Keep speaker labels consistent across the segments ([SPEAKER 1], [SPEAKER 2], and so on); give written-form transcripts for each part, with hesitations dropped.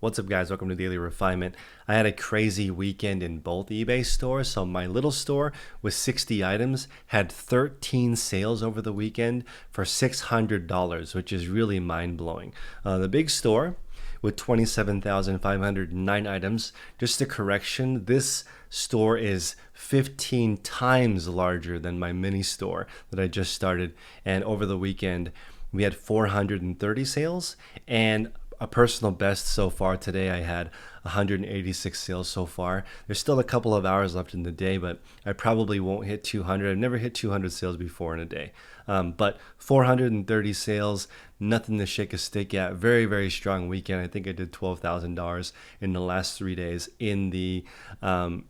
[SPEAKER 1] What's up, guys? Welcome to Daily Refinement. I had a crazy weekend in both eBay stores. So my little store with 60 items had 13 sales over the weekend for $600, which is really mind-blowing. The big store with 27,509 items. Just a correction, this store is 15 times larger than my mini store that I just started. And over the weekend, we had 430 sales, and a personal best so far today. I had 186 sales so far. There's still a couple of hours left in the day, but I probably won't hit 200. I've never hit 200 sales before in a day. But 430 sales, nothing to shake a stick at. Very, very strong weekend. I think I did $12,000 in the last 3 days in the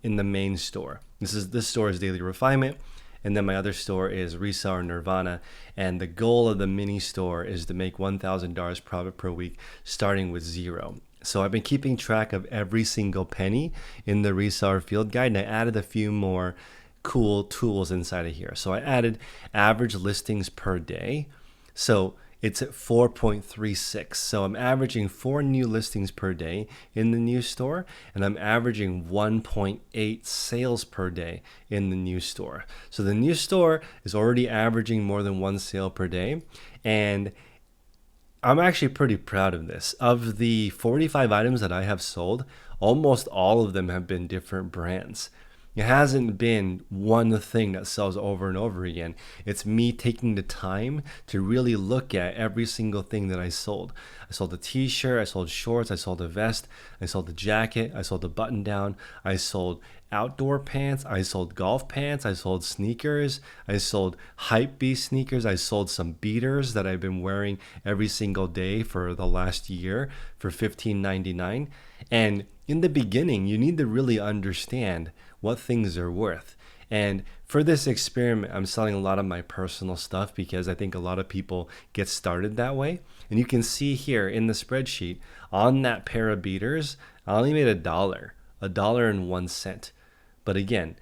[SPEAKER 1] main store. This store is Daily Refinement. And then my other store is Reseller Nirvana. And the goal of the mini store is to make $1,000 profit per week, starting with zero. So I've been keeping track of every single penny in the reseller field guide, and I added a few more cool tools inside of here. So I added average listings per day. So it's at 4.36. So I'm averaging 4 new listings per day in the new store, and I'm averaging 1.8 sales per day in the new store. So the new store is already averaging more than 1 sale per day, and I'm actually pretty proud of this. Of the 45 items that I have sold, almost all of them have been different brands. It hasn't been one thing that sells over and over again. It's me taking the time to really look at every single thing that I sold. I sold a t-shirt, I sold shorts, I sold a vest, I sold a jacket, I sold a button down, I sold outdoor pants, I sold golf pants, I sold sneakers, I sold Hypebeast sneakers, I sold some beaters that I've been wearing every single day for the last year for $15.99. And in the beginning, you need to really understand what things are worth. And for this experiment, I'm selling a lot of my personal stuff because I think a lot of people get started that way. And you can see here in the spreadsheet, on that pair of beaters, I only made $1.01. But again,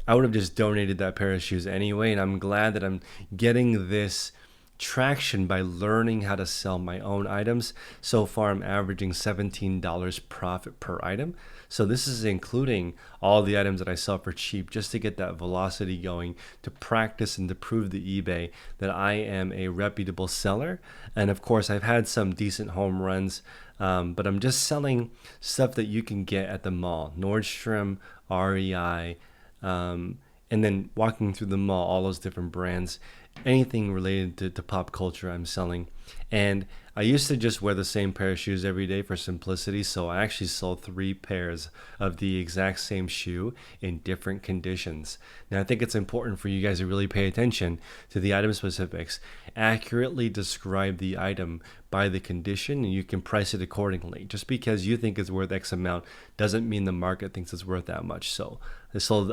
[SPEAKER 1] I would have just donated that pair of shoes anyway, and I'm glad that I'm getting this traction by learning how to sell my own items. So far, I'm averaging $17 profit per item. So this is including all the items that I sell for cheap, just to get that velocity going, to practice and to prove to eBay that I am a reputable seller. And of course, I've had some decent home runs, but I'm just selling stuff that you can get at the mall, Nordstrom, REI, and then walking through the mall, all those different brands. Anything related to pop culture I'm selling. And I used to just wear the same pair of shoes every day for simplicity, so I actually sold 3 pairs of the exact same shoe in different conditions. Now I think it's important for you guys to really pay attention to the item specifics, accurately describe the item by the condition, and you can price it accordingly. Just because you think it's worth X amount doesn't mean the market thinks it's worth that much. So I sold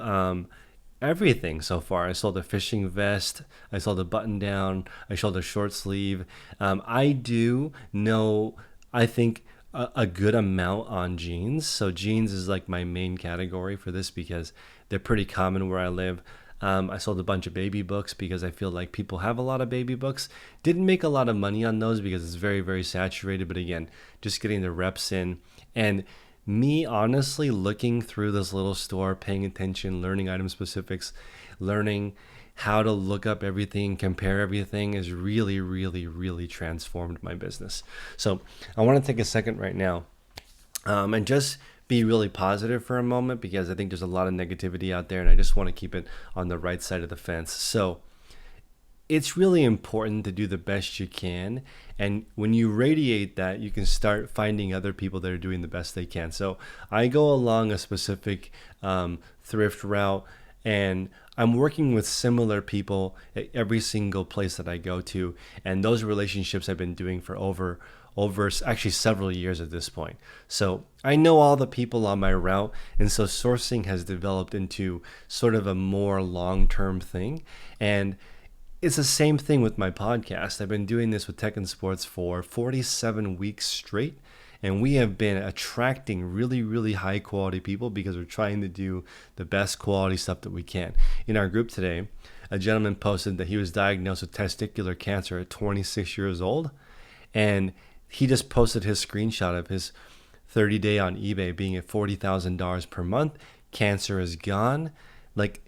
[SPEAKER 1] everything so far. I sold a fishing vest, I sold a button down, I sold a short sleeve. I do know, I think, a good amount on jeans. So jeans is like my main category for this because they're pretty common where I live. I sold a bunch of baby books because I feel like people have a lot of baby books. Didn't make a lot of money on those because it's very, very saturated. But again, just getting the reps in. And me honestly looking through this little store, paying attention, learning item specifics, learning how to look up everything, compare everything, has really, really, really transformed my business. So I want to take a second right now and just be really positive for a moment, because I think there's a lot of negativity out there and I just want to keep it on the right side of the fence. So it's really important to do the best you can. And when you radiate that, you can start finding other people that are doing the best they can. So I go along a specific thrift route, and I'm working with similar people at every single place that I go to. And those relationships I've been doing for over actually several years at this point. So I know all the people on my route, and so sourcing has developed into sort of a more long-term thing. And it's the same thing with my podcast. I've been doing this with Tech and Sports for 47 weeks straight, and we have been attracting really, really high quality people because we're trying to do the best quality stuff that we can. In our group today, a gentleman posted that he was diagnosed with testicular cancer at 26 years old, and he just posted his screenshot of his 30-day on eBay being at $40,000 per month. Cancer is gone. Like,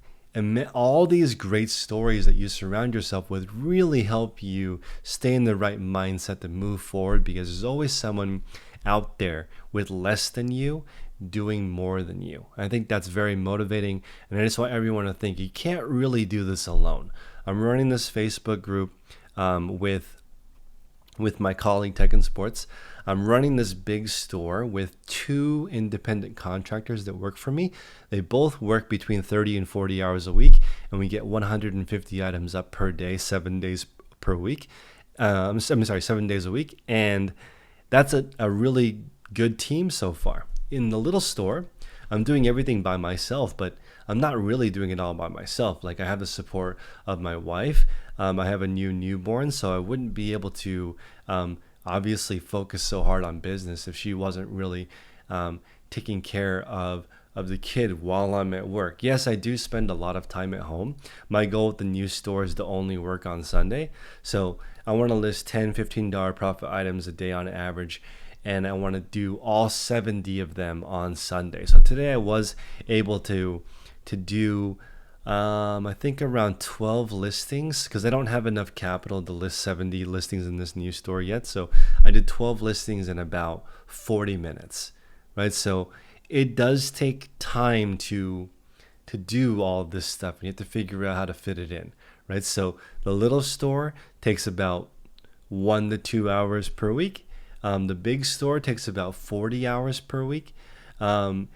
[SPEAKER 1] all these great stories that you surround yourself with really help you stay in the right mindset to move forward, because there's always someone out there with less than you doing more than you. I think that's very motivating, and I just want everyone to think you can't really do this alone. I'm running this Facebook group with my colleague Tech and Sports. I'm running this big store with 2 independent contractors that work for me. They both work between 30 and 40 hours a week, and we get 150 items up per day, 7 days per week. I'm sorry, 7 days a week. And that's a really good team so far. In the little store, I'm doing everything by myself, but I'm not really doing it all by myself. Like, I have the support of my wife. I have a newborn, so I wouldn't be able to obviously focus so hard on business if she wasn't really taking care of the kid while I'm at work. Yes, I do spend a lot of time at home. My goal with the new store is to only work on Sunday. So I want to list $10, $15 profit items a day on average, and I want to do all 70 of them on Sunday. So today I was able to do I think around 12 listings, because I don't have enough capital to list 70 listings in this new store yet. So I did 12 listings in about 40 minutes, right? So it does take time to do all this stuff, and you have to figure out how to fit it in, right? So the little store takes about 1 to 2 hours per week. The big store takes about 40 hours per week. And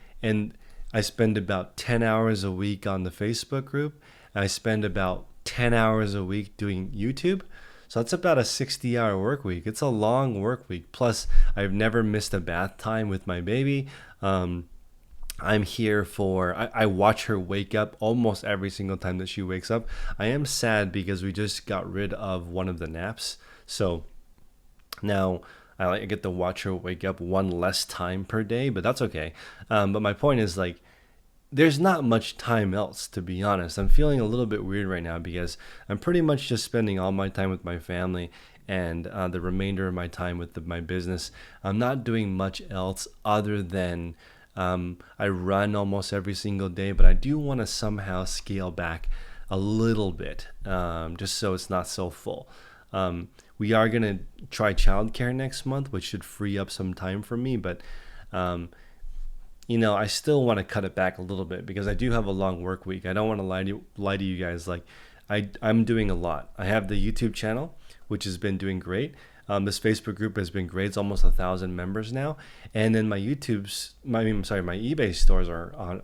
[SPEAKER 1] I spend about 10 hours a week on the Facebook group. I spend about 10 hours a week doing YouTube. So that's about a 60-hour work week. It's a long work week. Plus, I've never missed a bath time with my baby. I'm here I watch her wake up almost every single time that she wakes up. I am sad because we just got rid of one of the naps. So now I get to watch her wake up one less time per day, but that's okay. But my point is, like, there's not much time else, to be honest. I'm feeling a little bit weird right now because I'm pretty much just spending all my time with my family and the remainder of my time with my business. I'm not doing much else other than I run almost every single day, but I do want to somehow scale back a little bit, just so it's not so full. We are going to try childcare next month, which should free up some time for me, but I still want to cut it back a little bit because I do have a long work week. I don't want to lie to you guys. Like, I'm doing a lot. I have the YouTube channel, which has been doing great. This Facebook group has been great. It's almost 1,000 members now. And then my eBay stores are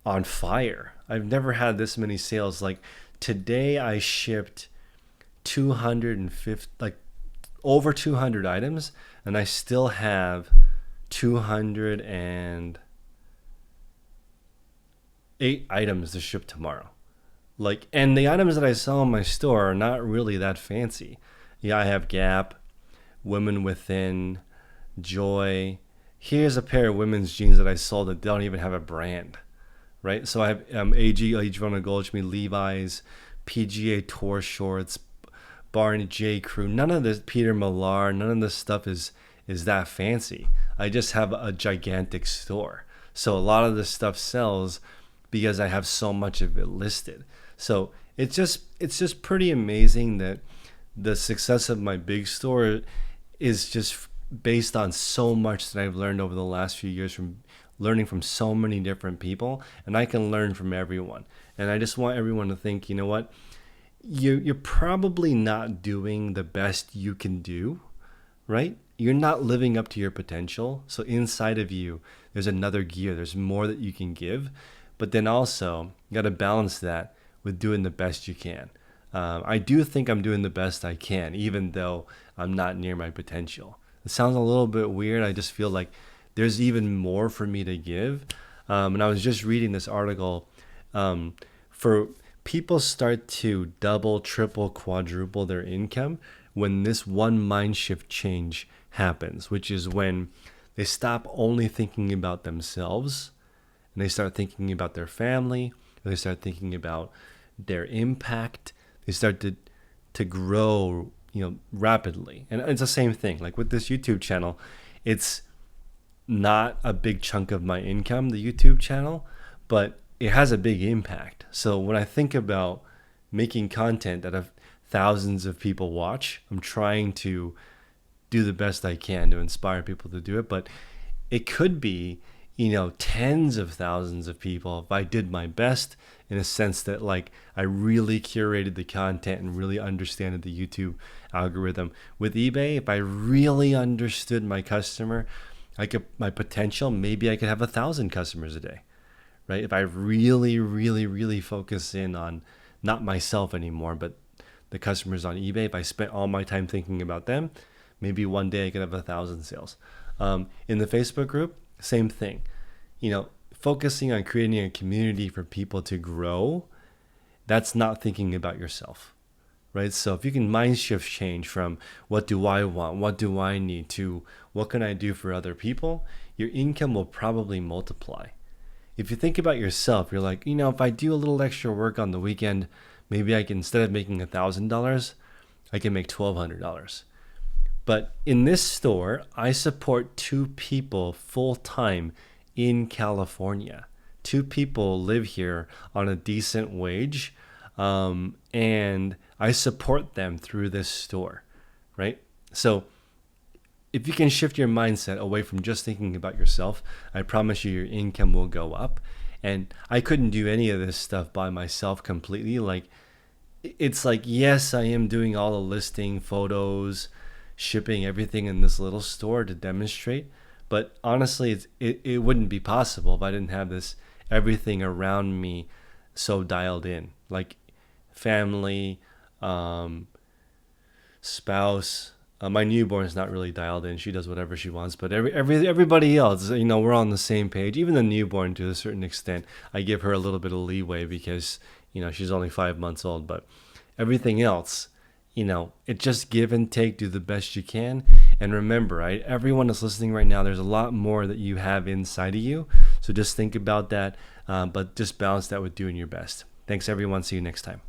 [SPEAKER 1] on fire. I've never had this many sales. Like, today I shipped 250, like over 200 items, and I still have 208 items to ship tomorrow. Like, and the items that I sell in my store are not really that fancy. Yeah, I have Gap, Women Within, Joy. Here's a pair of women's jeans that I sold that don't even have a brand, right? So I have AG, Adriana Goldschmidt, Levi's, PGA Tour shorts, Barney J. Crew. None of this, Peter Millar, none of this stuff is that fancy. I just have a gigantic store. So a lot of this stuff sells because I have so much of it listed. So it's just pretty amazing that the success of my big store is just based on so much that I've learned over the last few years from learning from so many different people, and I can learn from everyone. And I just want everyone to think, you know what? You're probably not doing the best you can do, right? You're not living up to your potential. So inside of you, there's another gear. There's more that you can give. But then also, you got to balance that with doing the best you can. I do think I'm doing the best I can, even though I'm not near my potential. It sounds a little bit weird. I just feel like there's even more for me to give. And I was just reading this article. For people start to double, triple, quadruple their income when this one mind shift change happens, which is when they stop only thinking about themselves and they start thinking about their family, they start thinking about their impact. They start to grow, rapidly. And it's the same thing. Like with this YouTube channel, it's not a big chunk of my income, the YouTube channel, but it has a big impact. So when I think about making content that thousands of people watch, I'm trying to do the best I can to inspire people to do it. But it could be, tens of thousands of people if I did my best, in a sense that like I really curated the content and really understood the YouTube algorithm. With eBay, if I really understood my customer, my potential, maybe I could have 1,000 customers a day, right? If I really, really, really focus in on not myself anymore, but the customers on eBay, if I spent all my time thinking about them, maybe one day I could have 1,000 sales. In the Facebook group, same thing. Focusing on creating a community for people to grow, that's not thinking about yourself, right? So if you can mind shift change from what do I want, what do I need, to what can I do for other people, your income will probably multiply. If you think about yourself, you're like, if I do a little extra work on the weekend, maybe I can, instead of making $1,000, I can make $1,200. But in this store, I support 2 people full time in California. 2 people live here on a decent wage, and I support them through this store, right? So if you can shift your mindset away from just thinking about yourself, I promise you your income will go up. And I couldn't do any of this stuff by myself completely. Like, it's like, yes, I am doing all the listing, photos, shipping, everything in this little store to demonstrate. But honestly, it wouldn't be possible if I didn't have everything around me so dialed in, like family, spouse. My newborn is not really dialed in. She does whatever she wants, but everybody else, we're on the same page. Even the newborn, to a certain extent, I give her a little bit of leeway because, she's only 5 months old. But everything else, it just give and take, do the best you can. And remember, right, everyone that's listening right now, there's a lot more that you have inside of you. So just think about that, but just balance that with doing your best. Thanks, everyone. See you next time.